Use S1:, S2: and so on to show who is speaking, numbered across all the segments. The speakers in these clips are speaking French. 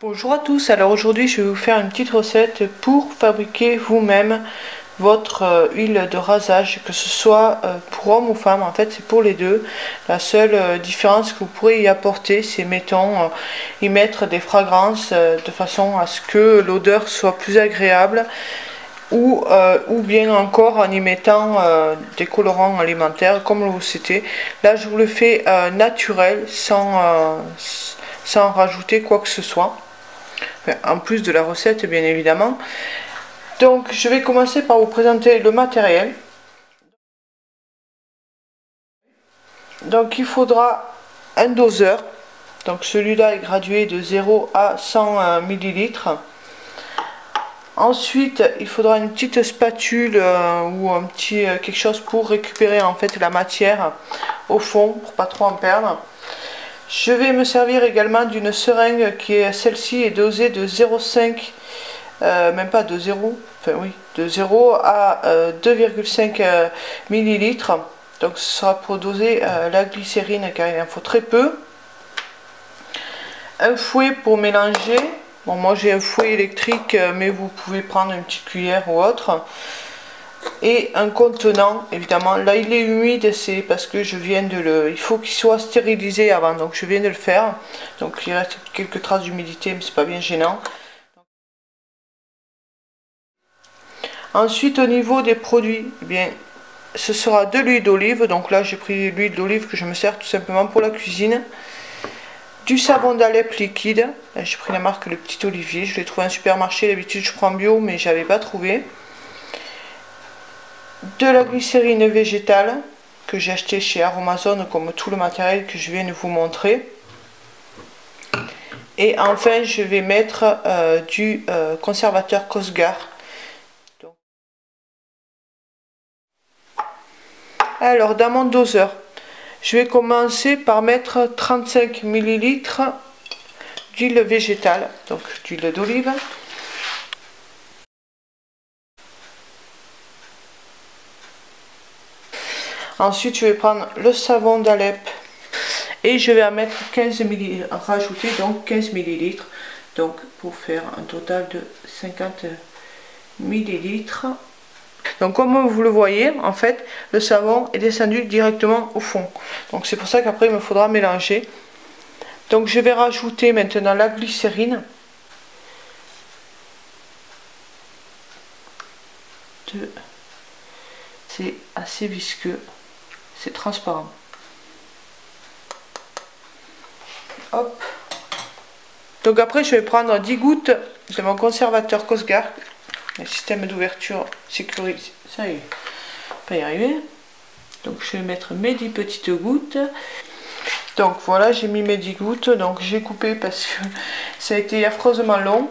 S1: Bonjour à tous, alors aujourd'hui je vais vous faire une petite recette pour fabriquer vous-même votre huile de rasage, que ce soit pour homme ou femme, en fait c'est pour les deux. La seule différence que vous pourrez y apporter, c'est mettons y mettre des fragrances de façon à ce que l'odeur soit plus agréable, ou bien encore en y mettant des colorants alimentaires comme le c'était. Là je vous le fais naturel, sans rajouter quoi que ce soit. En plus de la recette bien évidemment. Donc je vais commencer par vous présenter le matériel. Donc il faudra un doseur, donc celui-là est gradué de 0 à 100 ml. Ensuite il faudra une petite spatule ou un petit quelque chose pour récupérer en fait la matière au fond pour pas trop en perdre. Je vais me servir également d'une seringue qui est celle-ci est dosée de 0,5 même pas de 0, enfin oui, de 0 à 2,5 ml. Donc ce sera pour doser la glycérine car il en faut très peu. Un fouet pour mélanger. Bon, moi j'ai un fouet électrique, mais vous pouvez prendre une petite cuillère ou autre. Et un contenant, évidemment, là il est humide, c'est parce que je viens de le... Il faut qu'il soit stérilisé avant, donc je viens de le faire. Donc il reste quelques traces d'humidité, mais c'est pas bien gênant. Ensuite au niveau des produits, eh bien, ce sera de l'huile d'olive. Donc là j'ai pris l'huile d'olive que je me sers tout simplement pour la cuisine. Du savon d'Alep liquide, j'ai pris la marque Le Petit Olivier, je l'ai trouvé en supermarché, d'habitude je prends bio mais j'avais pas trouvé. De la glycérine végétale que j'ai acheté chez Aromazone, comme tout le matériel que je viens de vous montrer. Et enfin je vais mettre du conservateur Cosgar. Alors dans mon doseur, je vais commencer par mettre 35 ml d'huile végétale, donc d'huile d'olive. Ensuite je vais prendre le savon d'Alep et je vais en mettre 15 ml, rajouter donc 15 ml, donc pour faire un total de 50 ml. Donc comme vous le voyez, en fait, le savon est descendu directement au fond. Donc c'est pour ça qu'après il me faudra mélanger. Donc je vais rajouter maintenant la glycérine. C'est assez visqueux, c'est transparent. Hop. Donc après je vais prendre 10 gouttes de mon conservateur Cosgar. Le système d'ouverture sécurisé, ça y est, pas y arriver. Donc je vais mettre mes 10 petites gouttes. Donc voilà, j'ai mis mes 10 gouttes, donc j'ai coupé parce que ça a été affreusement long.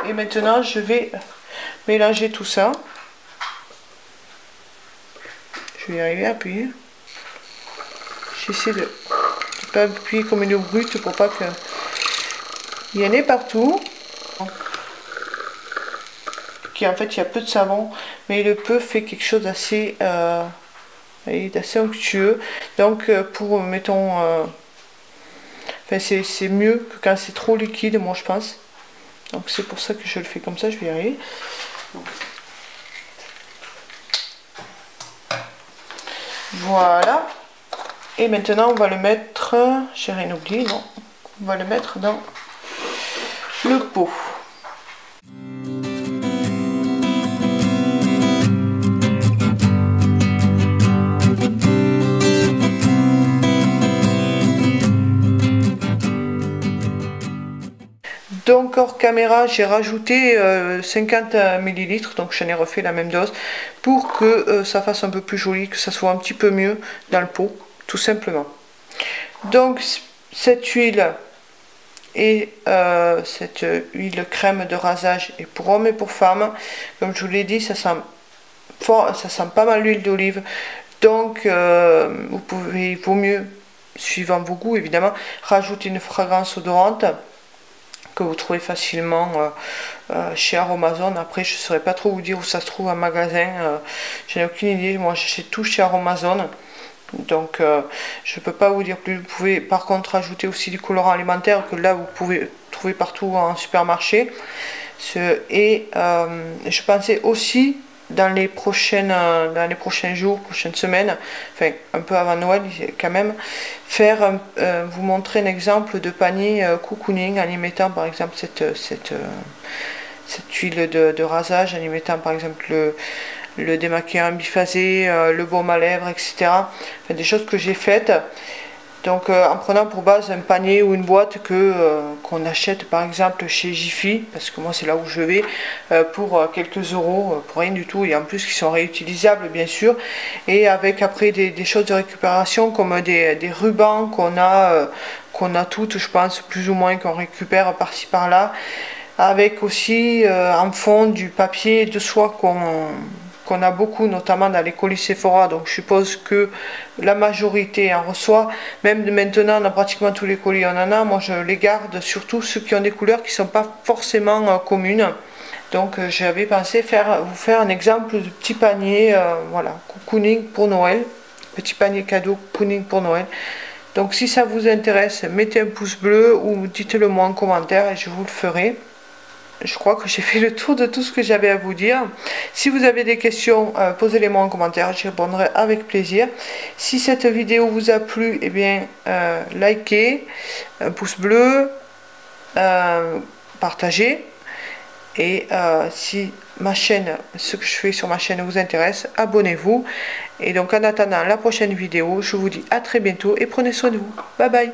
S1: Et maintenant je vais mélanger tout ça. Je vais y arriver à appuyer. J'essaie de ne pas appuyer comme une brute pour pas que il y en ait partout. En fait il y a peu de savon, mais le peu fait quelque chose d'assez onctueux. Donc pour mettons enfin, c'est mieux que quand c'est trop liquide, moi je pense. Donc c'est pour ça que je le fais comme ça. Je vais y arriver. Voilà, et maintenant on va le mettre, j'ai rien oublié, non, on va le mettre dans le pot. Donc hors caméra j'ai rajouté 50 ml, donc j'en ai refait la même dose pour que ça fasse un peu plus joli, que ça soit un petit peu mieux dans le pot, tout simplement. Donc cette huile et cette huile crème de rasage est pour hommes et pour femmes. Comme je vous l'ai dit, ça sent pas mal l'huile d'olive, donc vous pouvez, il vaut mieux, suivant vos goûts évidemment, rajouter une fragrance odorante que vous trouvez facilement chez Aromazone. Après je ne saurais pas trop vous dire où ça se trouve en magasin, j'en ai aucune idée, moi j'achète tout chez Aromazone. Donc je ne peux pas vous dire plus. Vous pouvez par contre ajouter aussi du colorant alimentaire que là vous pouvez trouver partout en supermarché. Et je pensais aussi dans les prochains jours, prochaines semaines, enfin un peu avant Noël quand même, faire vous montrer un exemple de panier cocooning en y mettant par exemple cette huile de rasage, en y mettant par exemple le démaquillant biphasé, le baume à lèvres, etc. Enfin, des choses que j'ai faites. Donc en prenant pour base un panier ou une boîte qu'on achète par exemple chez Jiffy, parce que moi c'est là où je vais, pour quelques euros, pour rien du tout, et en plus qui sont réutilisables bien sûr, et avec après des choses de récupération comme des rubans qu'on a toutes, je pense, plus ou moins, qu'on récupère par-ci par-là, avec aussi en fond du papier de soie qu'on a beaucoup, notamment dans les colis Sephora, donc je suppose que la majorité en reçoit. Même maintenant, dans pratiquement tous les colis, on en a. Moi, je les garde, surtout ceux qui ont des couleurs qui ne sont pas forcément communes. Donc, j'avais pensé vous faire un exemple de petit panier, voilà, cocooning pour Noël. Petit panier cadeau cocooning pour Noël. Donc, si ça vous intéresse, mettez un pouce bleu ou dites-le moi en commentaire et je vous le ferai. Je crois que j'ai fait le tour de tout ce que j'avais à vous dire. Si vous avez des questions, posez-les moi en commentaire, j'y répondrai avec plaisir. Si cette vidéo vous a plu, eh bien, likez, un pouce bleu, partagez. Et si ma chaîne, ce que je fais sur ma chaîne vous intéresse, abonnez-vous. Et donc en attendant la prochaine vidéo, je vous dis à très bientôt et prenez soin de vous. Bye bye.